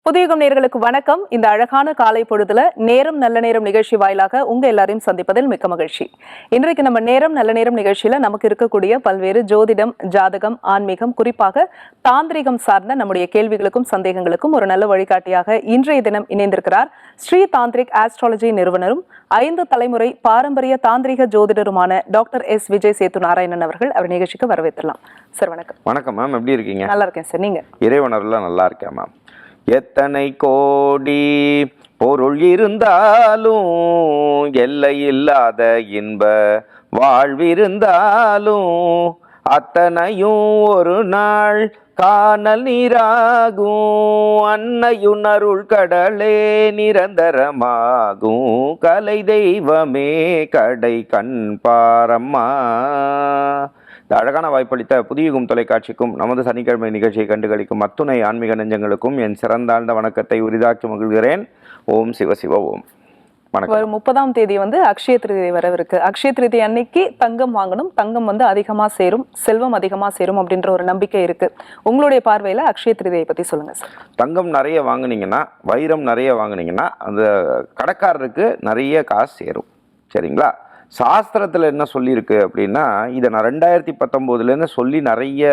புதியுகம் நேயர்களுக்கு வணக்கம். இந்த அழகான காலை பொழுதுல நேரம் நல்ல நேரம் நிகழ்ச்சி வாயிலாக உங்க எல்லாரையும் சந்திப்பதில் மிக்க மகிழ்ச்சி. இன்றைக்கு நம்ம நேரம் நல்ல நேரம் நிகழ்ச்சியில நமக்கு இருக்கக்கூடிய பல்வேறு ஜோதிடம், ஜாதகம், ஆன்மீகம், குறிப்பாக தாந்திரிகம் சார்ந்த நம்முடைய கேள்விகளுக்கும் சந்தேகங்களுக்கும் ஒரு நல்ல வழிகாட்டியாக இன்றைய தினம் இணைந்திருக்கிறார் ஸ்ரீ தாந்திரிக் ஆஸ்ட்ராலஜி நிறுவனரும் 5 தலைமுறை பாரம்பரிய தாந்திரிக ஜோதிடருமான டாக்டர் எஸ் விஜய் சேத்து நாராயணன் அவர்கள். அவர் நிகழ்ச்சிக்கு வரவேற்றலாம். சார் வணக்கம். வணக்கம் மேம், எப்படி இருக்கீங்க? நல்லா இருக்கேன் சார். நீங்க? இறைவனர்லாம் நல்லா இருக்கேன் மேம். எத்தனை கோடி பொருள் இருந்தாலும், எல்லை இல்லாத இன்ப வாழ்விருந்தாலும், அத்தனையும் ஒரு நாள் காணல் நீராகும். அன்னையுணருள் கடலே நிரந்தரமாகும். கலை தெய்வமே கடை கண் பாரம்மா. இந்த அழகான வாய்ப்பளித்த புதியுகம் தொலைக்காட்சிக்கும் நமது சனிக்கிழமை நிகழ்ச்சியை கண்டுகளிக்கும் அத்துணை ஆன்மீக நெஞ்சங்களுக்கும் என் சிறந்தாழ்ந்த வணக்கத்தை உரிதாக்கி மகிழ்கிறேன். ஓம் சிவ சிவ ஓம். வரும் 30ஆம் தேதி அக்ஷய திருதியை வரவிருக்கு. அக்ஷய திருதி அன்னைக்கு தங்கம் வாங்கணும், தங்கம் அதிகமா சேரும், செல்வம் அதிகமா சேரும் அப்படின்ற ஒரு நம்பிக்கை இருக்கு. உங்களுடைய பார்வையில அக்ஷய திருதியை பத்தி சொல்லுங்க சார். தங்கம் நிறைய வாங்குனீங்கன்னா, வைரம் நிறைய வாங்குனீங்கன்னா அந்த கடைக்காரருக்கு நிறைய காசு சேரும். சரிங்களா? சாஸ்திரத்தில் என்ன சொல்லியிருக்கு அப்படின்னா, இதை நான் 2019 சொல்லி நிறைய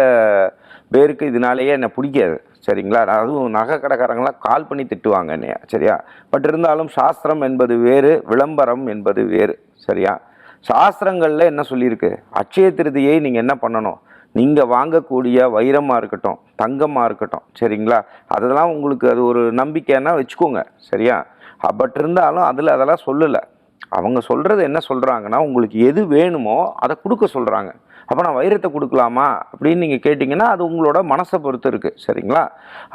பேருக்கு இதனாலேயே என்னை பிடிக்காது. சரிங்களா? அதுவும் நகை கடைக்காரங்களாம் கால் பண்ணி திட்டுவாங்க என்னையா. சரியா? பட் இருந்தாலும் சாஸ்திரம் என்பது வேறு, விளம்பரம் என்பது வேறு. சரியா? சாஸ்திரங்களில் என்ன சொல்லியிருக்கு? அட்சய திருதியை நீங்கள் என்ன பண்ணணும்? நீங்கள் வாங்கக்கூடிய வைரமாக இருக்கட்டும், தங்கமாக இருக்கட்டும், சரிங்களா, அதெல்லாம் உங்களுக்கு அது ஒரு நம்பிக்கைன்னா வச்சுக்கோங்க. சரியா? பட் இருந்தாலும் அதெல்லாம் சொல்லலை. அவங்க சொல்கிறது என்ன சொல்கிறாங்கன்னா, உங்களுக்கு எது வேணுமோ அதை கொடுக்க சொல்கிறாங்க. அப்போ நான் வைரத்தை கொடுக்கலாமா அப்படின்னு நீங்கள் கேட்டிங்கன்னா, அது உங்களோட மனசை பொறுத்து இருக்குது. சரிங்களா?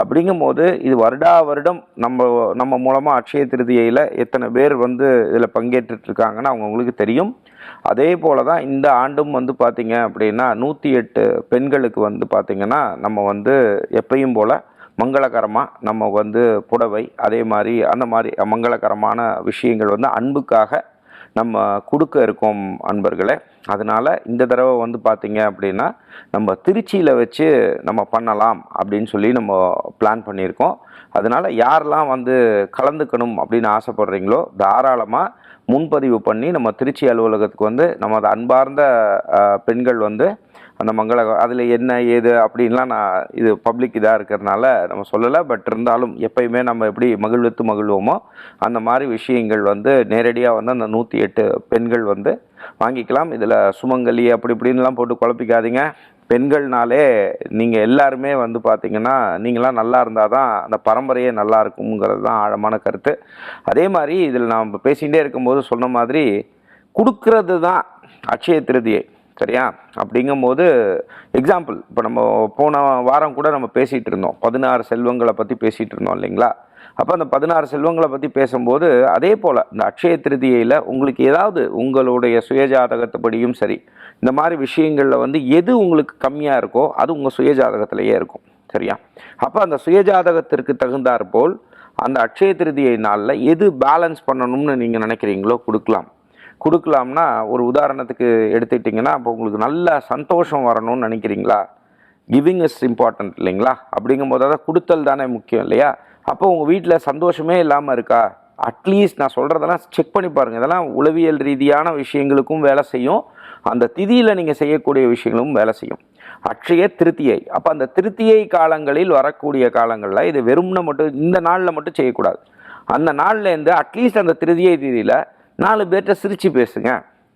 அப்படிங்கும்போது இது வருடம் நம்ம மூலமாக அட்சய திருதியில் எத்தனை பேர் இதில் பங்கேற்றுட்ருக்காங்கன்னு அவங்களுக்கு தெரியும். அதே போல் தான் இந்த ஆண்டும் பார்த்திங்க அப்படின்னா 108 பெண்களுக்கு பார்த்திங்கன்னா நம்ம எப்பயும் போல் மங்களகரமாக நம்ம புடவை, அதே மாதிரி அந்த மாதிரி மங்களகரமான விஷயங்கள் அன்புக்காக நம்ம கொடுக்க இருக்கோம் அன்பர்களே. அதனால் இந்த தடவை பார்த்திங்க அப்படின்னா நம்ம திருச்சியில் வச்சு நம்ம பண்ணலாம் அப்படின்னு சொல்லி நம்ம பிளான் பண்ணியிருக்கோம். அதனால் யாரெல்லாம் கலந்துக்கணும் அப்படின்னு ஆசைப்படுறீங்களோ தாராளமாக முன்பதிவு பண்ணி நம்ம திருச்சி அலுவலகத்துக்கு நமது அன்பார்ந்த பெண்கள் அந்த அதில் என்ன ஏது அப்படின்லாம் நான் இது பப்ளிக் இதாக இருக்கிறதுனால நம்ம சொல்லலை. பட் இருந்தாலும் எப்பயுமே நம்ம எப்படி மகிழ்வோமோ அந்த மாதிரி விஷயங்கள் நேரடியாக அந்த 108 பெண்கள் வாங்கிக்கலாம். இதில் சுமங்கலி அப்படி இப்படின்லாம் போட்டு குழப்பிக்காதீங்க. பெண்கள்னாலே நீங்கள் எல்லாருமே பார்த்திங்கன்னா நீங்களாம் நல்லா இருந்தால் தான் அந்த பரம்பரையே நல்லா இருக்குங்கிறது தான் ஆழமான கருத்து. அதே மாதிரி இதில் நாம் பேசிகிட்டே இருக்கும்போது சொன்ன மாதிரி கொடுக்கறது தான் அட்சய திருதியை. சரியா? அப்படிங்கும்போது எக்ஸாம்பிள், இப்போ நம்ம போன வாரம் கூட நம்ம பேசிகிட்டு இருந்தோம், 16 செல்வங்களை பற்றி பேசிகிட்டு இருந்தோம் இல்லைங்களா? அப்போ அந்த 16 செல்வங்களை பற்றி பேசும்போது அதே போல் இந்த அட்சய திருதியில் உங்களுக்கு ஏதாவது உங்களுடைய சுயஜாதகத்துப்படியும் சரி, இந்த மாதிரி விஷயங்களில் எது உங்களுக்கு கம்மியாக இருக்கோ அது உங்கள் சுயஜாதகத்திலேயே இருக்கும். சரியா? அப்போ அந்த சுயஜாதகத்திற்கு தகுந்தாற்போல் அந்த அட்சய திருதியை நாளில் எது பேலன்ஸ் பண்ணணும்னு நீங்கள் நினைக்கிறீங்களோ கொடுக்கலாம்னா, ஒரு உதாரணத்துக்கு எடுத்துக்கிட்டிங்கன்னா, அப்போ உங்களுக்கு நல்ல சந்தோஷம் வரணும்னு நினைக்கிறீங்களா? கிவிங் இஸ் இம்பார்ட்டன்ட் இல்லைங்களா? அப்படிங்கும்போது அதை கொடுத்தல் தானே முக்கியம் இல்லையா? அப்போ உங்கள் வீட்டில் சந்தோஷமே இல்லாமல் இருக்கா? அட்லீஸ்ட் நான் சொல்கிறதெல்லாம் செக் பண்ணி பாருங்கள். இதெல்லாம் உளவியல் ரீதியான விஷயங்களுக்கும் வேலை செய்யும், அந்த திதியில் நீங்கள் செய்யக்கூடிய விஷயங்களும் வேலை செய்யும். அட்சய திருத்தியை, அப்போ அந்த திருத்தியை காலங்களில் வரக்கூடிய காலங்களில் இது வெறும்னா மட்டும் இந்த நாளில் மட்டும் செய்யக்கூடாது. அந்த நாள்லேருந்து அட்லீஸ்ட் அந்த திருதியை திதியில் 4 பேர்கிட்ட சிரித்து பேசுங்க,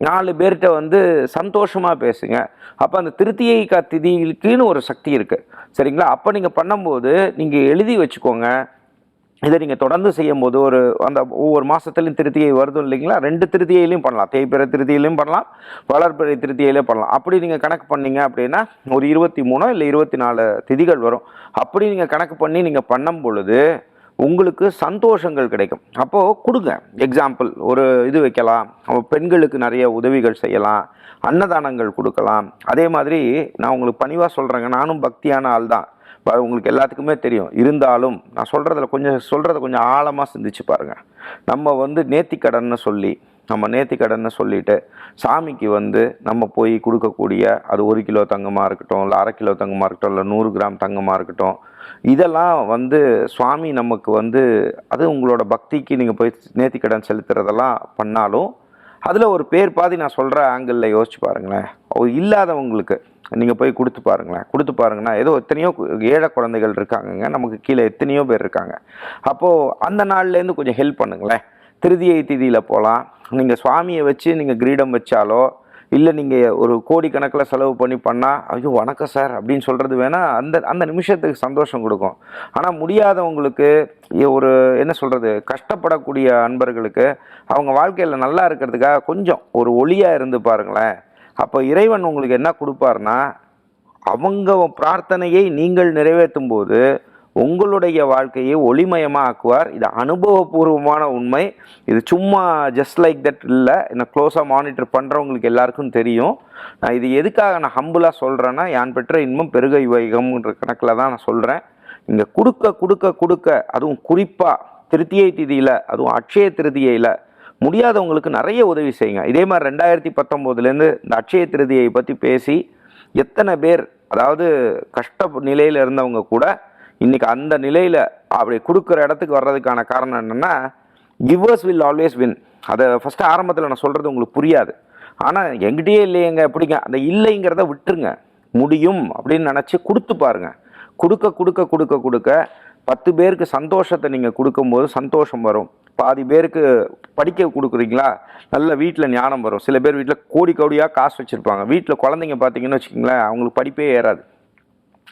4 பேர்கிட்ட சந்தோஷமாக பேசுங்க. அப்போ அந்த திருத்தியை திதிக்குன்னு ஒரு சக்தி இருக்குது. சரிங்களா? அப்போ நீங்கள் பண்ணும்போது நீங்கள் எழுதி வச்சுக்கோங்க. இதை நீங்கள் தொடர்ந்து செய்யும் போது அந்த ஒவ்வொரு மாதத்துலையும் திருத்தியை வருது இல்லைங்களா? 2 திருத்தியிலையும் பண்ணலாம், தேய்பிறை திருத்தியிலையும் பண்ணலாம், வளர்பிறை திருத்தியிலையும் பண்ணலாம். அப்படி நீங்கள் கணக்கு பண்ணீங்க அப்படின்னா ஒரு 23 இல்லை 24 திதிகள் வரும். அப்படி நீங்கள் கணக்கு பண்ணி நீங்கள் பண்ணும் பொழுது உங்களுக்கு சந்தோஷங்கள் கிடைக்கும். அப்போது கொடுங்க. எக்ஸாம்பிள் ஒரு இது வைக்கலாம், பெண்களுக்கு நிறைய உதவிகள் செய்யலாம், அன்னதானங்கள் கொடுக்கலாம். அதே மாதிரி நான் உங்களுக்கு பணிவாக சொல்கிறேங்க, நானும் பக்தியான ஆள் தான், உங்களுக்கு எல்லாத்துக்குமே தெரியும். இருந்தாலும் நான் சொல்கிறத கொஞ்சம் ஆழமாக சிந்திச்சு பாருங்கள். நம்ம நேர்த்திக்கடன்னு சொல்லி நம்ம நேர்த்திக்கடன்னு சொல்லிட்டு சாமிக்கு வந்து நம்ம போய் கொடுக்கக்கூடிய அது 1 கிலோ தங்கமாக இருக்கட்டும், இல்லை 1/2 கிலோ தங்கமாக இருக்கட்டும், இல்லை 100 கிராம் தங்கமாக இருக்கட்டும், இதெல்லாம் வந்து சுவாமி நமக்கு வந்து அது உங்களோட பக்திக்கு நீங்கள் போய் நேர்த்திக்கடன் செலுத்துறதெல்லாம் பண்ணாலும் அதில் ஒரு பேர் பாதி நான் சொல்கிற ஆங்கிளில் யோசிச்சு பாருங்களேன். இல்லாதவங்களுக்கு நீங்கள் போய் கொடுத்து பாருங்கன்னா ஏதோ எத்தனையோ ஏழை குழந்தைகள் இருக்காங்கங்க, நமக்கு கீழே எத்தனையோ பேர் இருக்காங்க. அப்போது அந்த நாள்லேருந்து கொஞ்சம் ஹெல்ப் பண்ணுங்களேன். திருதியை திதியில் போகலாம். நீங்கள் சுவாமியை வச்சு நீங்கள் கிரீடம் வச்சாலோ, இல்லை நீங்கள் ஒரு கோடிக்கணக்கில் செலவு பண்ணால் ஐயோ வணக்கம் சார் அப்படின்னு சொல்கிறது வேணால் அந்த அந்த நிமிஷத்துக்கு சந்தோஷம் கொடுக்கும். ஆனால் முடியாதவங்களுக்கு ஒரு என்ன சொல்கிறது, கஷ்டப்படக்கூடிய அன்பர்களுக்கு அவங்க வாழ்க்கையில் நல்லா இருக்கிறதுக்காக கொஞ்சம் ஒரு ஒளியாக இருந்து பாருங்களேன். அப்போ இறைவன் உங்களுக்கு என்ன கொடுப்பார்னா, அவங்க பிரார்த்தனையை நீங்கள் நிறைவேற்றும் போது உங்களுடைய வாழ்க்கையை ஒளிமயமாக ஆக்குவார். இது அனுபவபூர்வமான உண்மை. இது சும்மா ஜஸ்ட் லைக் தட் இல்லை, என்னை க்ளோஸாக மானிட்டர் பண்ணுறவங்களுக்கு எல்லாருக்கும் தெரியும். நான் இது எதுக்காக நான் ஹம்புளாக சொல்கிறேன்னா, யான் பெற்ற இன்பம் பெருக வைகம்ன்ற கணக்கில் தான் நான் சொல்கிறேன். இங்கே கொடுக்க அதுவும் குறிப்பாக திருத்தியை திதியில், அதுவும் அட்சய திருதியையில் முடியாதவங்களுக்கு நிறைய உதவி செய்யுங்க. இதே மாதிரி 2019 இந்த அட்சய திருதியை பற்றி பேசி எத்தனை பேர், அதாவது கஷ்ட நிலையில் இருந்தவங்க கூட இன்றைக்கி அந்த நிலையில் அப்படி கொடுக்குற இடத்துக்கு வர்றதுக்கான காரணம் என்னென்னா, கிவர்ஸ் வில் ஆல்வேஸ் வின். அதை ஃபஸ்ட்டு ஆரம்பத்தில் நான் சொல்கிறது உங்களுக்கு புரியாது. ஆனால் எங்கிட்டே இல்லையங்க எப்படிங்க, அந்த இல்லைங்கிறத விட்டுருங்க. முடியும் அப்படின்னு நினச்சி கொடுத்து பாருங்கள். கொடுக்க 10 பேருக்கு சந்தோஷத்தை நீங்கள் கொடுக்கும்போது சந்தோஷம் வரும். பாதி பேருக்கு படிக்க கொடுக்குறீங்களா, நல்ல வீட்டில் ஞானம் வரும். சில பேர் வீட்டில் கோடியாக காசு வச்சுருப்பாங்க. வீட்டில் குழந்தைங்க பார்த்தீங்கன்னு வச்சுக்கிங்களேன், அவங்களுக்கு படிப்பே ஏறாது.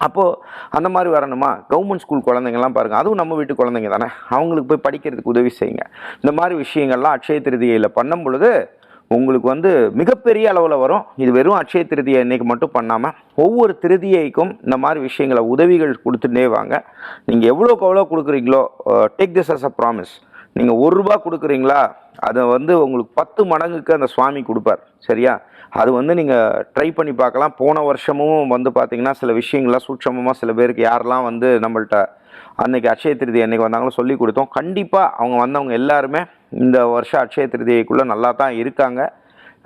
அப்போது அந்த மாதிரி வரணுமா, கவர்மெண்ட் ஸ்கூல் குழந்தைங்கள்லாம் பாருங்கள், அதுவும் நம்ம வீட்டு குழந்தைங்க தானே, அவங்களுக்கு போய் படிக்கிறதுக்கு உதவி செய்யுங்க. இந்த மாதிரி விஷயங்கள்லாம் அட்சய திருதியையில் பண்ணும் பொழுது உங்களுக்கு வந்து மிகப்பெரிய அளவில் வரும். இது வெறும் அட்சய திருதியை இன்றைக்கி மட்டும் பண்ணாமல் ஒவ்வொரு திருதியைக்கும் இந்த மாதிரி விஷயங்களை உதவிகள் கொடுத்துட்டே வாங்க. நீங்கள் எவ்வளோக்கு எவ்வளோ கொடுக்குறீங்களோ, take this as a promise. நீங்கள் ₹1 கொடுக்குறீங்களா, அதை வந்து உங்களுக்கு 10 மடங்குக்கு அந்த சுவாமி கொடுப்பார். சரியா? அது வந்து நீங்கள் ட்ரை பண்ணி பார்க்கலாம். போன வருஷமும் வந்து பார்த்திங்கன்னா சில விஷயங்கள்லாம் சூட்சமமாக சில பேருக்கு யாரெல்லாம் வந்து நம்மள்கிட்ட அன்றைக்கி அட்சய திருதி அன்றைக்கி வந்தாங்களோ சொல்லி கொடுத்தோம். கண்டிப்பாக அவங்க வந்தவங்க எல்லாருமே இந்த வருஷம் அட்சய திருதியைக்குள்ளே நல்லா தான் இருக்காங்க.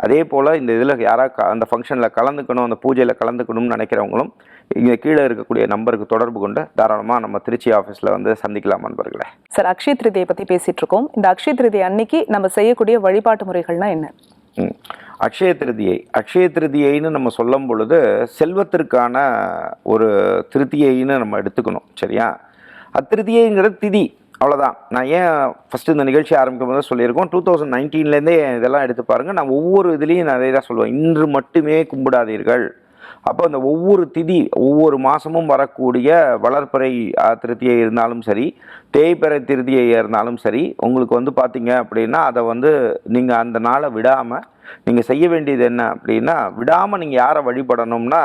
அதே போல் இந்த இதில் யாராவது அந்த ஃபங்க்ஷனில் கலந்துக்கணும், அந்த பூஜையில் கலந்துக்கணும்னு நினைக்கிறவங்களும் இங்கே கீழே இருக்கக்கூடிய நம்பருக்கு தொடர்பு கொண்டு தாராளமாக நம்ம திருச்சி ஆஃபீஸில் வந்து சந்திக்கலாம் நண்பர்களே. சார், அக்ஷய திருதியை பற்றி பேசிகிட்டு இருக்கோம். இந்த அக்ஷய திருதியை அன்னைக்கு நம்ம செய்யக்கூடிய வழிபாட்டு முறைகள்னால் என்ன? அக்ஷய திருதியைன்னு நம்ம சொல்லும் பொழுது செல்வத்திற்கான ஒரு திருதியைன்னு நம்ம எடுத்துக்கணும். சரியா? அத்திருதியைங்கிறது திதி, அவ்வளோதான். நான் ஏன் ஃபஸ்ட்டு இந்த நிகழ்ச்சி ஆரம்பிக்கும் போது சொல்லியிருக்கோம், 2019 இதெல்லாம் எடுத்து பாருங்கள். நான் ஒவ்வொரு இதுலேயும் நான் அதே தான் சொல்லுவேன், இன்று மட்டுமே கும்பிடாதீர்கள். அப்போ அந்த ஒவ்வொரு திதி, ஒவ்வொரு மாதமும் வரக்கூடிய வளர்பிறை திருதியை இருந்தாலும் சரி, தேய்பிறை திருதியை இருந்தாலும் சரி, உங்களுக்கு வந்து பார்த்தீங்க அப்படின்னா அதை வந்து நீங்கள் அந்த நாளை விடாமல் நீங்கள் செய்ய வேண்டியது என்ன அப்படின்னா, விடாமல் நீங்கள் யாரை வழிபடணும்னா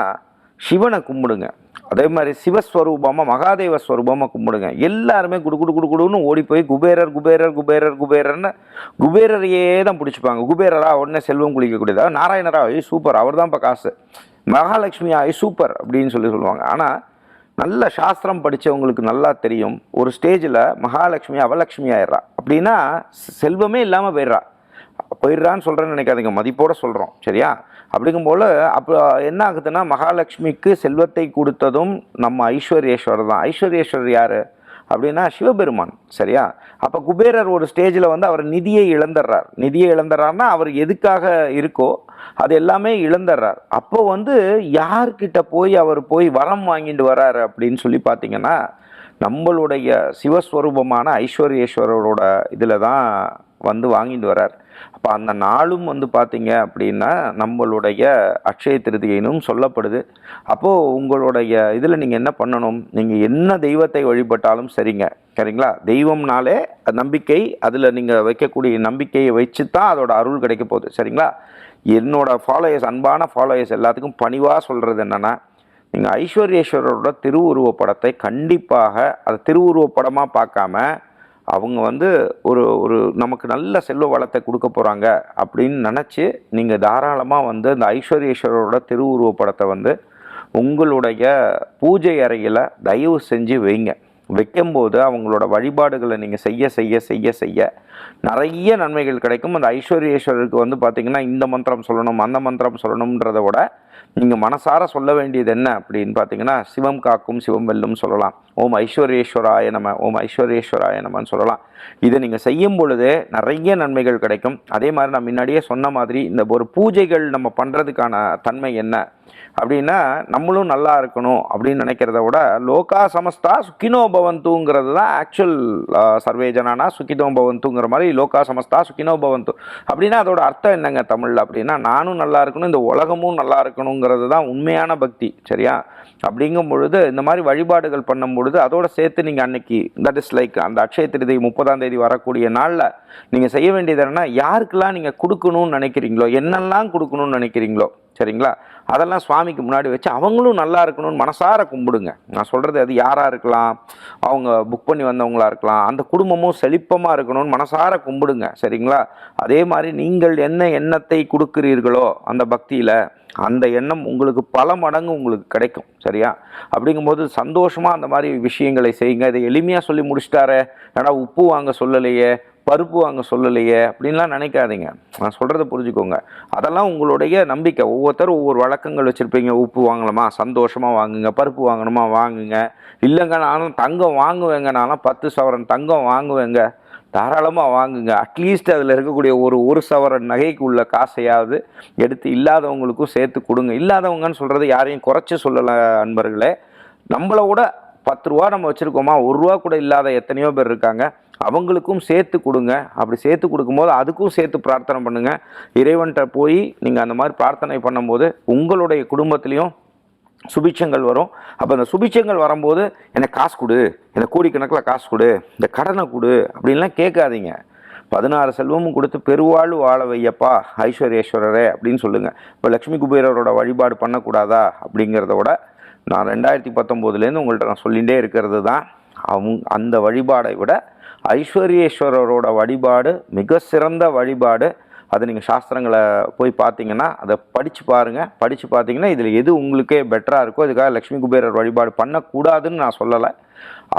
சிவனை கும்பிடுங்க. அதே மாதிரி சிவஸ்வரூபமாக மகாதேவ ஸ்வரூபமாக கும்பிடுங்க. எல்லாருமே குடுன்னு ஓடி போய் குபேரர்னு குபேரரையே தான் பிடிச்சிப்பாங்க. குபேரரா உடனே செல்வம் குளிக்கக்கூடியதா, நாராயணரா சூப்பர், அவர் தான் இப்போ காசு, மகாலட்சுமியா சூப்பர் அப்படின்னு சொல்லுவாங்க. ஆனால் நல்ல சாஸ்திரம் படித்தவங்களுக்கு நல்லா தெரியும், ஒரு ஸ்டேஜில் மகாலட்சுமி அவலட்சுமி ஆயிடுறா. அப்படின்னா செல்வமே இல்லாமல் போயிடுறான்னு சொல்கிறேன்னு நினைக்காதீங்க, மதிப்போடு சொல்கிறோம். சரியா? அப்படிங்கும்போல் அப்போ என்ன ஆகுதுன்னா, மகாலட்சுமிக்கு செல்வத்தை கொடுத்ததும் நம்ம ஐஸ்வர்யேஸ்வரர் தான். ஐஸ்வர்யேஸ்வரர் யார் அப்படின்னா சிவபெருமான். சரியா? அப்போ குபேரர் ஒரு ஸ்டேஜில் வந்து அவர் நிதியை இழந்துடுறாருன்னா அவர் எதுக்காக இருக்கோ அது எல்லாமே இழந்துடுறார். அப்போ வந்து யார்கிட்ட அவர் போய் வரம் வாங்கிட்டு வர்றாரு அப்படின்னு சொல்லி பார்த்தீங்கன்னா, நம்மளுடைய சிவஸ்வரூபமான ஐஸ்வர்யேஸ்வரரோட இதில் தான் வந்து வாங்கிட்டு வர்றார். அப்போ அந்த நாளும் வந்து பார்த்தீங்க அப்படின்னா நம்மளுடைய அட்சய திருதியினும் சொல்லப்படுது. அப்போது உங்களுடைய இதில் நீங்கள் என்ன பண்ணணும், நீங்கள் என்ன தெய்வத்தை வழிபட்டாலும் சரிங்களா, தெய்வம்னாலே நம்பிக்கை, அதில் நீங்கள் வைக்கக்கூடிய நம்பிக்கையை வச்சு தான் அதோட அருள் கிடைக்க போகுது. சரிங்களா? என்னோட ஃபாலோயர்ஸ், அன்பான ஃபாலோயர்ஸ் எல்லாத்துக்கும் பணிவாக சொல்கிறது என்னென்னா, நீங்கள் ஐஸ்வர்யேஸ்வரரோட திருவுருவப்படத்தை கண்டிப்பாக அதை திருவுருவப்படமாக பார்க்காம அவங்க வந்து ஒரு நமக்கு நல்ல செல்வ வளத்தை கொடுக்க போகிறாங்க அப்படின்னு நினச்சி நீங்கள் தாராளமாக வந்து அந்த ஐஸ்வர்யேஸ்வரரோட திருவுருவப்படத்தை வந்து உங்களுடைய பூஜை அறையில் தயவு செஞ்சு வைங்க. வைக்கும்போது அவங்களோட வழிபாடுகளை நீங்கள் செய்ய செய்ய செய்ய செய்ய நிறைய நன்மைகள் கிடைக்கும். அந்த ஐஸ்வர்யேஸ்வரருக்கு வந்து பார்த்திங்கன்னா இந்த மந்திரம் சொல்லணும் அந்த மந்திரம் சொல்லணுன்றத விட நீங்கள் மனசார சொல்ல வேண்டியது என்ன அப்படின்னு பார்த்தீங்கன்னா, சிவம் காக்கும் சிவம் வெல்லும் சொல்லலாம். ஓம் ஐஸ்வர்யேஸ்வராய நம, ஓம் ஐஸ்வர்யேஸ்வராய நமன்னு சொல்லலாம். இதை நீங்கள் செய்யும் பொழுதே நிறைய நன்மைகள் கிடைக்கும். அதே மாதிரி நான் முன்னாடியே சொன்ன மாதிரி இந்த ஒரு பூஜைகள் நம்ம பண்ணுறதுக்கான தன்மை என்ன அப்படின்னா, நம்மளும் நல்லா இருக்கணும் அப்படின்னு நினைக்கிறத விட லோகா சமஸ்தா சுக்கினோ பவந்துங்கிறது தான் ஆக்சுவல் சர்வே ஜனானா சுக்கினோ பவந்துங்கிற மாதிரி லோகா சமஸ்தா சுக்கினோ பவந்து அப்படின்னா அதோட அர்த்தம் என்னங்க தமிழில் அப்படின்னா, நானும் நல்லா இருக்கணும் இந்த உலகமும் நல்லா இருக்கணுங்கிறது தான் உண்மையான பக்தி. சரியா? அப்படிங்கும் பொழுது இந்த மாதிரி வழிபாடுகள் பண்ணும் பொழுது அதோட சேர்த்து நீங்கள் அன்னைக்கு தட் இஸ் லைக் அந்த அக்ஷய திருதி 30ஆம் தேதி வரக்கூடிய நாளில் நீங்கள் செய்ய வேண்டியது என்னன்னா, யாருக்கெல்லாம் நீங்கள் கொடுக்கணும்னு நினைக்கிறீங்களோ, என்னெல்லாம் கொடுக்கணும்னு நினைக்கிறீங்களோ, சரிங்களா, அதெல்லாம் சுவாமிக்கு முன்னாடி வச்சு அவங்களும் நல்லா இருக்கணும்னு மனசார கும்பிடுங்க. நான் சொல்கிறது அது யாராக இருக்கலாம், அவங்க புக் பண்ணி வந்தவங்களா இருக்கலாம், அந்த குடும்பமும் செழிப்பமாக இருக்கணும்னு மனசார கும்பிடுங்க. சரிங்களா? அதே மாதிரி நீங்கள் என்ன எண்ணத்தை கொடுக்குறீர்களோ அந்த பக்தியில் அந்த எண்ணம் உங்களுக்கு பல மடங்கு உங்களுக்கு கிடைக்கும். சரியா? அப்படிங்கும்போது சந்தோஷமாக அந்த மாதிரி விஷயங்களை செய்யுங்க. இதை எளிமையாக சொல்லி முடிச்சிட்டாரே, ஏன்னா உப்பு வாங்க சொல்லலையே, பருப்பு வாங்க சொல்லலையே அப்படின்லாம் நினைக்காதீங்க. நான் சொல்கிறத புரிஞ்சுக்கோங்க. அதெல்லாம் உங்களுடைய நம்பிக்கை. ஒவ்வொருத்தரும் ஒவ்வொரு வழக்கங்கள் வச்சுருப்பீங்க. உப்பு வாங்கலாமா, சந்தோஷமாக வாங்குங்க. பருப்பு வாங்கணுமா வாங்குங்க. இல்லைங்க நானும் தங்கம் வாங்குவேங்க, நானும் 10 சவரன் தங்கம் வாங்குவேங்க, தாராளமாக வாங்குங்க. அட்லீஸ்ட் அதில் இருக்கக்கூடிய ஒரு சவரன் நகைக்கு உள்ள காசையாவது எடுத்து இல்லாதவங்களுக்கும் சேர்த்து கொடுங்க. இல்லாதவங்கன்னு சொல்கிறது யாரையும் குறைச்சி சொல்லலை அன்பர்களே. நம்மளை விட 10 ரூபா நம்ம வச்சுருக்கோமா, 1 ரூபா கூட இல்லாத எத்தனையோ பேர் இருக்காங்க, அவங்களுக்கும் சேர்த்து கொடுங்க. அப்படி சேர்த்து கொடுக்கும்போது அதுக்கும் சேர்த்து பிரார்த்தனை பண்ணுங்கள். இறைவன்கிட்ட போய் நீங்கள் அந்த மாதிரி பிரார்த்தனை பண்ணும்போது உங்களுடைய குடும்பத்துலேயும் சுபிட்சங்கள் வரும். அப்போ அந்த சுபிட்சங்கள் வரும்போது எனக்கு காசு கொடு, எனக்கு கோடிக்கணக்கில் காசு கொடு, இந்த கடனை கொடு அப்படின்லாம் கேட்காதீங்க. 16 செல்வமும் கொடுத்து பெருவாழ்வு வாழ வையப்பா ஐஸ்வர்யேஸ்வரரே அப்படின்னு சொல்லுங்கள். இப்போ லக்ஷ்மி குபேரரோட வழிபாடு பண்ணக்கூடாதா அப்படிங்கிறத விட நான் 2019 உங்கள்கிட்ட நான் சொல்லிகிட்டே இருக்கிறது தான், அந்த வழிபாடை விட ஐஸ்வர்யேஸ்வரரோட வழிபாடு மிக சிறந்த வழிபாடு. அது நீங்கள் சாஸ்திரங்களை போய் பார்த்தீங்கன்னா அதை படித்து பாருங்கள். படித்து பார்த்தீங்கன்னா இதில் எது உங்களுக்கே பெட்டராக இருக்கோ, இதுக்காக லக்ஷ்மி குபேரர் வழிபாடு பண்ணக்கூடாதுன்னு நான் சொல்லலை.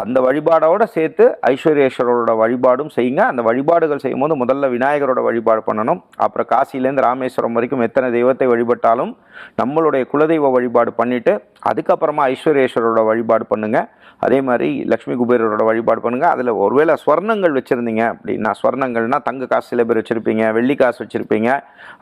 அந்த வழிபாடோடு சேர்த்து ஐஸ்வர்யேஸ்வரரோட வழிபாடும் செய்யுங்க. அந்த வழிபாடுகள் செய்யும்போது முதல்ல விநாயகரோட வழிபாடு பண்ணணும். அப்புறம் காசிலேருந்து ராமேஸ்வரம் வரைக்கும் எத்தனை தெய்வத்தை வழிபட்டாலும் நம்மளுடைய குலதெய்வ வழிபாடு பண்ணிவிட்டு அதுக்கப்புறமா ஐஸ்வர்யேஸ்வரரோட வழிபாடு பண்ணுங்கள். அதே மாதிரி லக்ஷ்மி குபேரரோட வழிபாடு பண்ணுங்கள். அதில் ஒருவேளை ஸ்வர்ணங்கள் வச்சுருந்தீங்க அப்படின்னா, ஸ்வர்ணங்கள்னால் தங்க காசு சில பேர் வச்சுருப்பீங்க, வெள்ளி காசு வச்சுருப்பீங்க.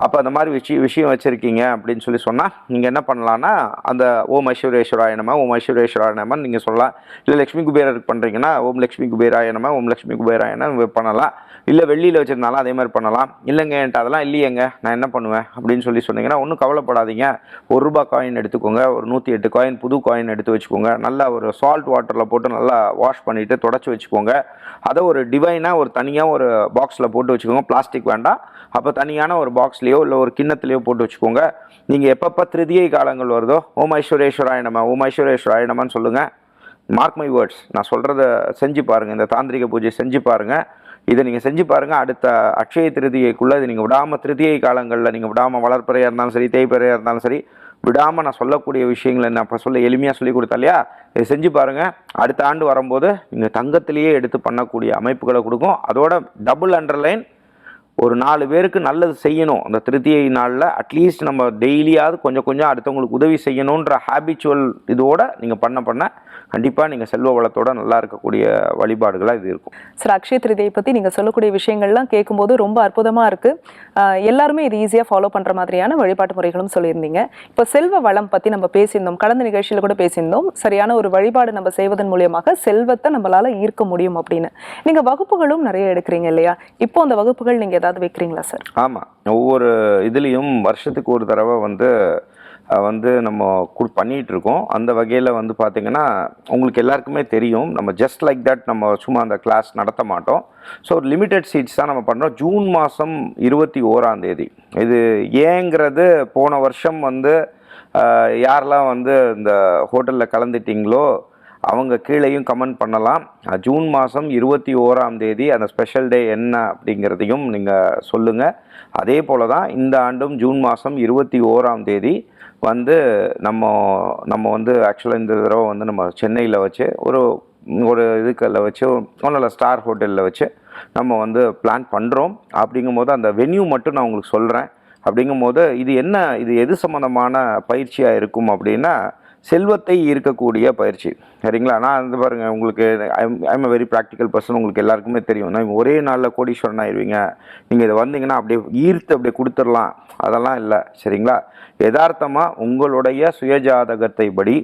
அப்போ அந்த மாதிரி விஷயம் வச்சுருக்கீங்க அப்படின்னு சொன்னால் நீங்கள் என்ன பண்ணலான்னா, அந்த ஓம் ஐஸ்வர்யேஸ்வராய நம, ஓம் ஐஸ்வர்யேஸ்வராய நமன்னு நீங்கள் சொல்லலாம். இல்லை லக்ஷ்மி குபேரருக்கு பண்ணுறீங்கன்னா ஓம் லக்ஷ்மி குபேராய நம, ஓம் லக்ஷ்மி குபேராய நம பண்ணலாம். இல்லை வெள்ளியில் வச்சுருந்தாலும் அதே மாதிரி பண்ணலாம். இல்லைங்க என்கிட்ட அதெல்லாம் இல்லையேங்க, நான் என்ன பண்ணுவேன் அப்படின்னு சொன்னீங்கன்னா ஒன்றும் கவலைப்படாதீங்க. ₹1 காயின் எடுத்துக்கோங்க, ஒரு 108 காயின் புது காயின் எடுத்து வச்சுக்கோங்க. நல்லா ஒரு சால்ட் வாட்டரில் போட்டு நல்லா வாஷ் பண்ணிவிட்டு தொடச்சி வச்சுக்கோங்க. அதை ஒரு டிவைனாக ஒரு தனியாக ஒரு பாக்ஸில் போட்டு வச்சுக்கோங்க. பிளாஸ்டிக் வேண்டாம். அப்போ தனியான ஒரு பாக்ஸ்லேயோ இல்லை ஒரு கிண்ணத்துலேயோ போட்டு வச்சுக்கோங்க. நீங்கள் எப்பப்போ திருதியை காலங்கள் வருதோ ஓம் ஐஸ்வர்யேஸ்வராய நம, ஓம் ஐஸ்வர்யேஸ்வராய நமன்னு சொல்லுங்கள். மார்க் மை வேர்ட்ஸ், நான் சொல்கிறத செஞ்சு பாருங்கள். இந்த தாந்திரிக பூஜை செஞ்சு பாருங்கள். இதை நீங்கள் செஞ்சு பாருங்கள். அடுத்த அக்ஷய திருதியைக்குள்ளே இது நீங்கள் விடாமல், திருதியை காலங்களில் நீங்கள் விடாமல், வளர்ப்பறையாக இருந்தாலும் சரி, தேய்ப்பறையாக இருந்தாலும் சரி, விடாமல் நான் சொல்லக்கூடிய விஷயங்களை நான் அப்போ எளிமையாக சொல்லி கொடுத்தா இல்லையா, இதை செஞ்சு பாருங்கள். அடுத்த ஆண்டு வரும்போது நீங்கள் தங்கத்திலேயே எடுத்து பண்ணக்கூடிய அமைப்புகளை கொடுக்கும். அதோட டபுள் அண்டர்லைன், ஒரு 4 பேருக்கு நல்லது செய்யணும். அந்த திருத்தியை நாளில் அட்லீஸ்ட் நம்ம டெய்லியாவது கொஞ்சம் கொஞ்சம் அடுத்தவங்களுக்கு உதவி செய்யணுன்ற ஹேபிச்சுவல் இதோட நீங்கள் பண்ண கண்டிப்பாக நீங்கள் செல்வ வளத்தோட நல்லா இருக்கக்கூடிய வழிபாடுகளாக இது இருக்கும். சார், அக்ஷய திருதியை பற்றி நீங்கள் சொல்லக்கூடிய விஷயங்கள்லாம் கேட்கும்போது ரொம்ப அற்புதமாக இருக்குது. எல்லாருமே இது ஈஸியாக ஃபாலோ பண்ணுற மாதிரியான வழிபாட்டு முறைகளும் சொல்லியிருந்தீங்க. இப்போ செல்வ வளம் பற்றி நம்ம பேசியிருந்தோம், கடந்த நிகழ்ச்சியில் கூட பேசியிருந்தோம். சரியான ஒரு வழிபாடு நம்ம செய்வதன் மூலியமாக செல்வத்தை நம்மளால் ஈர்க்க முடியும் அப்படின்னு. நீங்கள் வகுப்புகளும் நிறைய எடுக்கிறீங்க இல்லையா? இப்போ அந்த வகுப்புகள் நீங்கள் ஏதாவது வைக்கிறீங்களா சார்? ஆமாம், ஒவ்வொரு இதுலேயும் வருஷத்துக்கு ஒரு தடவை வந்து நம்ம பண்ணிகிட்டு இருக்கோம். அந்த வகையில் பார்த்திங்கன்னா உங்களுக்கு எல்லாருக்குமே தெரியும், நம்ம ஜஸ்ட் லைக் தட் நம்ம சும்மா அந்த கிளாஸ் நடத்த மாட்டோம். ஸோ லிமிட்டட் சீட்ஸ் தான் நம்ம பண்ணுறோம். ஜூன் மாதம் 21ஆம் தேதி. இது ஏங்கிறது போன வருஷம் யாரெல்லாம் இந்த ஹோட்டலில் கலந்துட்டிங்களோ அவங்க கீழேயும் கமெண்ட் பண்ணலாம். ஜூன் மாதம் 21ஆம் தேதி அந்த ஸ்பெஷல் டே என்ன அப்படிங்கிறதையும் நீங்கள் சொல்லுங்கள். அதே போல் தான் இந்த ஆண்டும் ஜூன் மாதம் 21ஆம் தேதி நம்ம ஆக்சுவலாக இந்த தடவை நம்ம சென்னையில் வச்சு ஒரு ஒரு இதுக்களில் வச்சு ஒன்றும் ஸ்டார் ஹோட்டலில் வச்சு நம்ம வந்து பிளான் பண்ணுறோம். அப்படிங்கும்போது அந்த வென்யூ மட்டும் நான் உங்களுக்கு சொல்கிறேன். அப்படிங்கும்போது இது எது சம்மந்தமான பயிற்சியாக இருக்கும் அப்படின்னா, செல்வத்தை ஈர்க்கக்கூடிய பயிற்சி. சரிங்களா? நான் வந்து பாருங்கள், உங்களுக்கு ஐம் வெரி ப்ராக்டிக்கல் பர்சன். உங்களுக்கு எல்லாருக்குமே தெரியும், நான் ஒரே நாளில் கோடீஸ்வரன் ஆயிடுவீங்க, நீங்கள் இதை வந்தீங்கன்னா அப்படியே ஈர்த்து அப்படியே கொடுத்துடலாம், அதெல்லாம் இல்லை. சரிங்களா? யதார்த்தமாக உங்களுடைய சுயஜாதகத்தை படி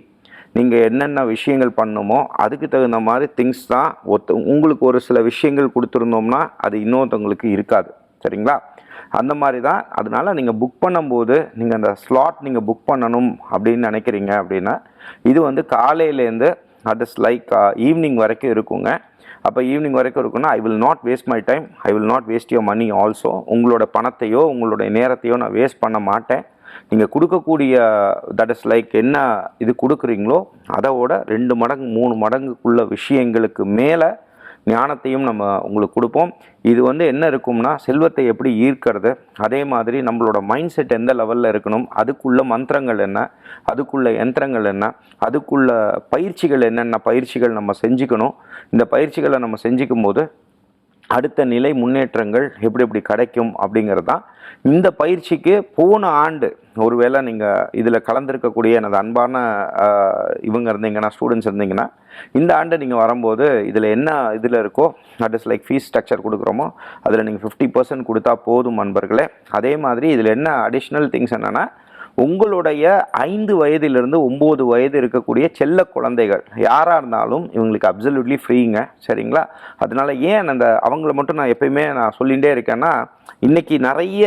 நீங்கள் என்னென்ன விஷயங்கள் பண்ணணுமோ அதுக்கு தகுந்த மாதிரி திங்ஸ் தான் உங்களுக்கு ஒரு சில விஷயங்கள் கொடுத்துருந்தோம்னா அது இன்னொருத்தவங்களுக்கு இருக்காது. சரிங்களா? அந்த மாதிரி தான். அதனால் நீங்கள் புக் பண்ணும்போது நீங்கள் அந்த ஸ்லாட் நீங்கள் புக் பண்ணணும் அப்படின்னு நினைக்கிறீங்க அப்படின்னா, இது வந்து காலையிலேருந்து அட் இஸ் லைக் ஈவினிங் வரைக்கும் இருக்குங்க. அப்போ ஈவினிங் வரைக்கும் இருக்குன்னா, I will not waste my time, I will not waste your money also. உங்களோட பணத்தையோ உங்களுடைய நேரத்தையோ நான் வேஸ்ட் பண்ண மாட்டேன். நீங்கள் கொடுக்கக்கூடிய தட் இஸ் லைக் என்ன இது கொடுக்குறீங்களோ அதோட 2 மடங்கு 3 மடங்குக்குள்ள விஷயங்களுக்கு மேலே ஞானத்தையும் நம்ம உங்களுக்கு கொடுப்போம். இது வந்து என்ன இருக்கும்னா, செல்வத்தை எப்படி ஈர்க்கிறது, அதே மாதிரி நம்மளோட மைண்ட் செட் எந்த லெவலில் இருக்கணும், அதுக்குள்ள மந்திரங்கள் என்ன, அதுக்குள்ள யந்திரங்கள் என்ன, அதுக்குள்ள பயிற்சிகள் என்னென்ன பயிற்சிகள் நம்ம செஞ்சுக்கணும், இந்த பயிற்சிகளை நம்ம செஞ்சுக்கும் போது அடுத்த நிலை முன்னேற்றங்கள் எப்படி எப்படி கிடைக்கும் அப்படிங்கிறது தான். இந்த பயிற்சிக்கு போன ஆண்டு ஒருவேளை நீங்கள் இதில் கலந்துருக்கக்கூடிய எனது அன்பான இவங்க இருந்தீங்கன்னா, ஸ்டூடெண்ட்ஸ் இருந்தீங்கன்னா, இந்த ஆண்டு நீங்கள் வரும்போது இதில் என்ன இதில் இருக்கோ that is like fees structure கொடுக்குறோமோ அதில் நீங்கள் 50% கொடுத்தா போதும் நண்பர்களே. அதே மாதிரி இதில் என்ன அடிஷ்னல் திங்ஸ் என்னென்னா, உங்களுடைய 5 வயதிலிருந்து 9 வயது இருக்கக்கூடிய செல்ல குழந்தைகள் யாராக இருந்தாலும் இவங்களுக்கு அப்சல்யூட்லி ஃப்ரீங்க. சரிங்களா? அதனால ஏன் அவங்கள மட்டும் நான் எப்பயுமே சொல்லிகிட்டே இருக்கேன்னா, இன்றைக்கி நிறைய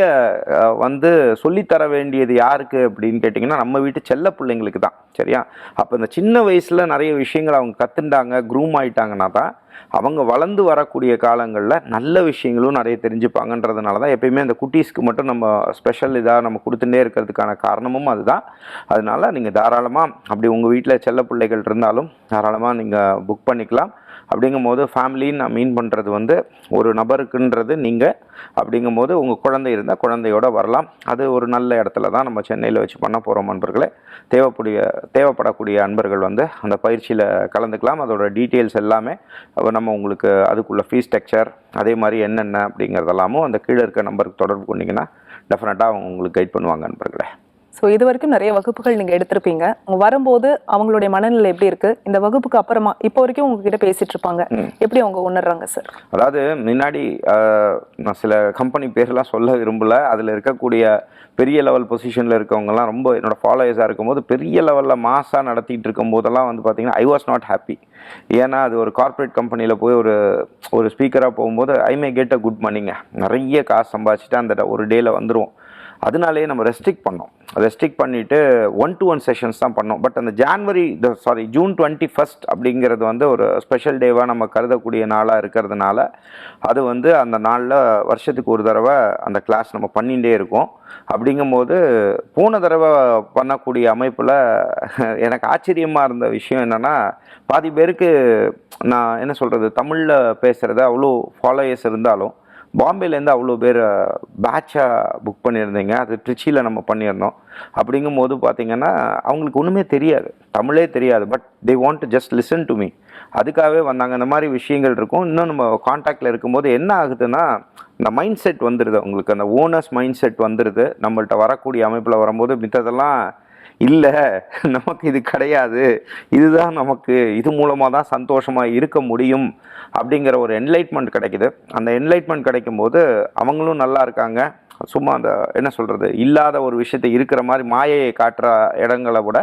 வந்து சொல்லித்தர வேண்டியது யாருக்கு அப்படின்னு கேட்டிங்கன்னா, நம்ம வீட்டு செல்ல பிள்ளைங்களுக்கு தான். சரியா? அப்போ இந்த சின்ன வயசில் நிறைய விஷயங்கள் அவங்க கற்றுண்டாங்க, க்ரூம் ஆகிட்டாங்கன்னா தான் அவங்க வளர்ந்து வரக்கூடிய காலங்களில் நல்ல விஷயங்களும் நிறைய தெரிஞ்சுப்பாங்கன்றதுனால தான் எப்பயுமே அந்த குட்டீஸ்க்கு மட்டும் நம்ம ஸ்பெஷல் இதாக நம்ம கொடுத்துட்டே இருக்கிறதுக்கான காரணமும் அதுதான். அதனால் நீங்கள் தாராளமாக அப்படி உங்கள் வீட்டில் செல்ல பிள்ளைகள் இருந்தாலும் தாராளமாக நீங்கள் புக் பண்ணிக்கலாம். அப்படிங்கும் போது ஃபேமிலின்னு நான் மீன் பண்ணுறது வந்து ஒரு நபருக்குன்றது நீங்கள். அப்படிங்கும் போது உங்கள் குழந்தை இருந்தால் குழந்தையோடு வரலாம். அது ஒரு நல்ல இடத்துல தான் நம்ம சென்னையில் வச்சு பண்ண போகிறோம் நண்பர்களே. தேவைப்படக்கூடிய அன்பர்கள் வந்து அந்த பயிற்சியில் கலந்துக்கலாம். அதோட டீட்டெயில்ஸ் எல்லாமே நம்ம உங்களுக்கு அதுக்குள்ள ஃபீஸ் ஸ்ட்ரக்சர் அதே மாதிரி என்னென்ன அப்படிங்கிறதெல்லாமும் அந்த கீழே இருக்க நம்பருக்கு தொடர்பு கொண்டீங்கன்னா டெஃபினட்டாக அவங்க உங்களுக்கு கைட் பண்ணுவாங்க நண்பர்களே. ஸோ இது வரைக்கும் நிறைய வகுப்புகள் நீங்கள் எடுத்திருப்பீங்க. வரும்போது அவங்களுடைய மனநிலை எப்படி இருக்குது, இந்த வகுப்புக்கு அப்புறமா இப்போ வரைக்கும் உங்ககிட்ட பேசிட்டு இருப்பாங்க, எப்படி அவங்க உணர்றாங்க சார்? அதாவது முன்னாடி நான் சில கம்பெனி பேர்லாம் சொல்ல விரும்பல. அதில் இருக்கக்கூடிய பெரிய லெவல் பொசிஷனில் இருக்கவங்கலாம் ரொம்ப என்னோட ஃபாலோயர்ஸாக இருக்கும்போது பெரிய லெவலில் மாசாக நடத்திட்டு இருக்கும் போதெல்லாம் வந்து பார்த்தீங்கன்னா ஐ வாஸ் நாட் ஹாப்பி. ஏன்னா அது ஒரு கார்ப்பரேட் கம்பெனியில் போய் ஒரு ஸ்பீக்கராக போகும்போது ஐ மே கெட் அ குட் மணிங்க, நிறைய காசு சம்பாதிச்சுட்டு அந்த ஒரு டேயில் வந்துடுவோம். அதனாலேயே நம்ம ரெஸ்ட்ரிக்ட் பண்ணிவிட்டு 1-to-1 செஷன்ஸ் தான் பண்ணோம். பட் அந்த ஜூன் 21 அப்படிங்கிறது வந்து ஒரு ஸ்பெஷல் டேவாக நம்ம கருதக்கூடிய நாளாக இருக்கிறதுனால அது வந்து அந்த நாளில் வருஷத்துக்கு ஒரு தடவை அந்த கிளாஸ் நம்ம பண்ணிகிட்டே இருக்கோம். அப்படிங்கும்போது போன தடவை பண்ணக்கூடிய அமைப்பில் எனக்கு ஆச்சரியமாக இருந்த விஷயம் என்னென்னா, பாதி பேருக்கு நான் என்ன சொல்கிறது, தமிழில் பேசுகிறது அவ்வளோ ஃபாலோயர்ஸ் இருந்தாலும் பாம்பேலேருந்து அவ்வளோ பேர் பேட்சாக புக் பண்ணியிருந்தீங்க. அது ட்ரிச்சியில் நம்ம பண்ணியிருந்தோம். அப்படிங்கும்போது பார்த்திங்கன்னா அவங்களுக்கு ஒன்றுமே தெரியாது, தமிழே தெரியாது. But they want to just listen to me. அதுக்காகவே வந்தாங்க. இந்த மாதிரி விஷயங்கள் இருக்கும். இன்னும் நம்ம காண்டாக்டில் இருக்கும்போது என்ன ஆகுதுன்னா, இந்த மைண்ட் செட் வந்துடுது உங்களுக்கு, அந்த ஓனர்ஸ் மைண்ட் செட் வந்துடுது. நம்மள்ட்ட வரக்கூடிய அமைப்பில் வரும்போது மித்ததெல்லாம் இல்லை, நமக்கு இது கிடையாது, இதுதான் நமக்கு, இது மூலமாக தான் சந்தோஷமாக இருக்க முடியும் அப்படிங்கிற ஒரு என்லைட்மெண்ட் கிடைக்குது. அந்த என்லைட்மெண்ட் கிடைக்கும்போது அவங்களும் நல்லா இருக்காங்க. சும்மா அந்த என்ன சொல்கிறது, இல்லாத ஒரு விஷயத்தை இருக்கிற மாதிரி மாயையை காட்டுற இடங்களை விட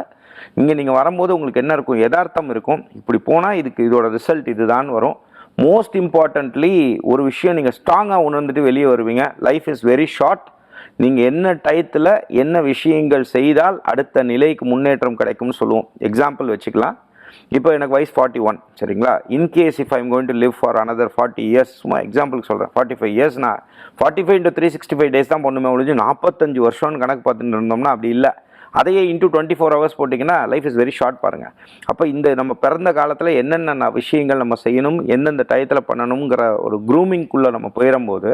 இங்கே நீங்கள் வரும்போது உங்களுக்கு என்ன இருக்கும், யதார்த்தம் இருக்கும். இப்படி போனால் இதோட ரிசல்ட் இதுதான் வரும். மோஸ்ட் இம்பார்ட்டன்ட்லி ஒரு விஷயம் நீங்கள் ஸ்ட்ராங்காக உணர்ந்துட்டு வெளியே வருவீங்க. Life is very short. நீங்கள் என்ன டயத்தில் என்ன விஷயங்கள் செய்தால் அடுத்த நிலைக்கு முன்னேற்றம் கிடைக்கும்னு சொல்லுவோம். எக்ஸாம்பிள் வச்சுக்கலாம். இப்போ எனக்கு வயசு 41. சரிங்களா? In case if I'm going to live for another 40 years, சும்மா எக்ஸாம்பிளுக்கு சொல்கிறேன், 45 years, நான் 45 into 365 days தான் பண்ணுமே ஒழிஞ்சு 45 வருஷம்னு கணக்கு பார்த்துட்டு இருந்தோம்னா அப்படி இல்லை. அதையே இன்ட்டு 24 hours போட்டிங்கன்னா லைஃப் இஸ் வெரி ஷார்ட் பாருங்கள். அப்போ இந்த நம்ம பிறந்த காலத்தில் என்னென்ன விஷயங்கள் நம்ம செய்யணும், எந்தெந்த டயத்தில் பண்ணணுங்கிற ஒரு க்ரூமிங்குள்ளே நம்ம போயிடும்போது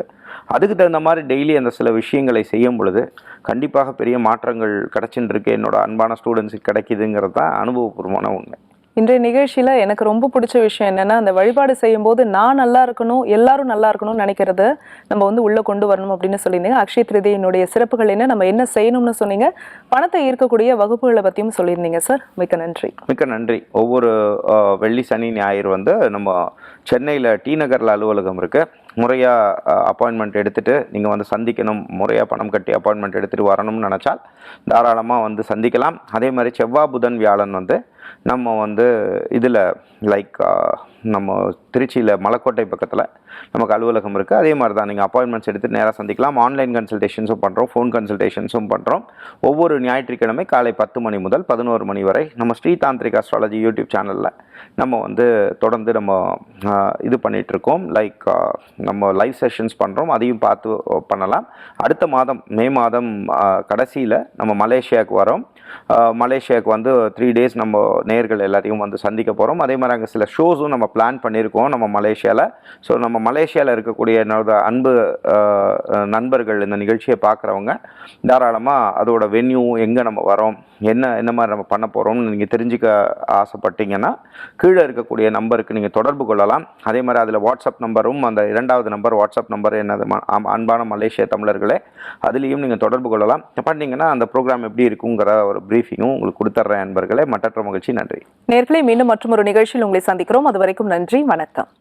அதுக்கு தகுந்த மாதிரி டெய்லி அந்த சில விஷயங்களை செய்யும் பொழுது கண்டிப்பாக பெரிய மாற்றங்கள் கிடச்சின்னு இருக்கு. என்னோட அன்பான ஸ்டூடெண்ட்ஸுக்கு கிடைக்குதுங்கிறது தான் அனுபவபூர்வமான உண்மை. இன்றைய நிகழ்ச்சியில எனக்கு ரொம்ப பிடிச்ச விஷயம் என்னன்னா, அந்த வழிபாடு செய்யும்போது நான் நல்லா இருக்கணும், எல்லாரும் நல்லா இருக்கணும்னு நினைக்கிறத நம்ம வந்து உள்ள கொண்டு வரணும் அப்படின்னு சொல்லியிருந்தீங்க. அக்ஷய திருதியினுடைய சிறப்புகள் என்ன, நம்ம என்ன செய்யணும்னு சொன்னீங்க, பணத்தை ஈர்க்கக்கூடிய வகுப்புகளை பத்தியும் சொல்லியிருந்தீங்க சார். மிக்க நன்றி. மிக்க நன்றி. ஒவ்வொரு வெள்ளி, சனி, ஞாயிறு வந்து நம்ம சென்னையில் டி நகரில் அலுவலகம் இருக்குது. முறையாக அப்பாயின்மெண்ட் எடுத்துகிட்டு நீங்கள் வந்து சந்திக்கணும், முறையாக பணம் கட்டி அப்பாயின்மெண்ட் எடுத்துகிட்டு வரணும்னு நினச்சால் தாராளமாக வந்து சந்திக்கலாம். அதே மாதிரி செவ்வாய், புதன், வியாழன் வந்து நம்ம வந்து இதில் நம்ம திருச்சியில் மலைக்கோட்டை பக்கத்தில் நமக்கு அலுவலகம் இருக்குது. அதே மாதிரி தான் நீங்கள் அப்பாயின்மெண்ட்ஸ் எடுத்து நேராக சந்திக்கலாம். ஆன்லைன் கன்சல்டேஷன்ஸும் பண்ணுறோம், ஃபோன் கன்சல்டேஷன்ஸும் பண்ணுறோம். ஒவ்வொரு ஞாயிற்றுக்கிழமை காலை 10 மணி முதல் 11 மணி வரை நம்ம ஸ்ரீ தாந்திரிக் அஸ்ட்ராலஜி யூடியூப் சேனலில் நம்ம வந்து தொடர்ந்து நம்ம இது பண்ணிகிட்ருக்கோம். நம்ம லைவ் செஷன்ஸ் பண்ணுறோம், அதையும் பார்த்து பண்ணலாம். அடுத்த மாதம் மே மாதம் கடைசியில் நம்ம மலேசியாவுக்கு வரோம். மலேசியாவுக்கு வந்து 3 days நம்ம நேயர்கள் எல்லாத்தையும் வந்து சந்திக்க போகிறோம். அதே மாதிரி அங்கே சில ஷோஸும் நம்ம பிளான் பண்ணியிருக்கோம் நம்ம மலேசியாவில். ஸோ நம்ம மலேசியாவில் இருக்கக்கூடிய என்னோட அன்பு நண்பர்கள் இந்த நிகழ்ச்சியை பார்க்குறவங்க தாராளமாக அதோட வென்யூ, எங்கே நம்ம வரோம், என்ன மாதிரி நம்ம பண்ண போகிறோம்னு நீங்கள் தெரிஞ்சுக்க ஆசைப்பட்டீங்கன்னா கீழே இருக்கக்கூடிய நம்பருக்கு நீங்கள் தொடர்பு கொள்ளலாம். அதே மாதிரி அதில் வாட்ஸ்அப் நம்பரும், அந்த 2வது நம்பர் வாட்ஸ்அப் நம்பர் என்னது, அன்பான மலேசிய தமிழர்களே, அதுலேயும் நீங்கள் தொடர்பு கொள்ளலாம். பண்ணிங்கன்னா அந்த ப்ரோக்ராம் எப்படி இருக்குங்கிற ஒரு ப்ரீஃபிங்கும் உங்களுக்கு கொடுத்துட்றேன் நண்பர்களே. மற்றற்ற மகிழ்ச்சி. நன்றி நேயர்களே. மீண்டும் மற்றும் ஒரு நிகழ்ச்சியில் உங்களை சந்திக்கிறோம். அது வரைக்கும் நன்றி, வணக்கம்.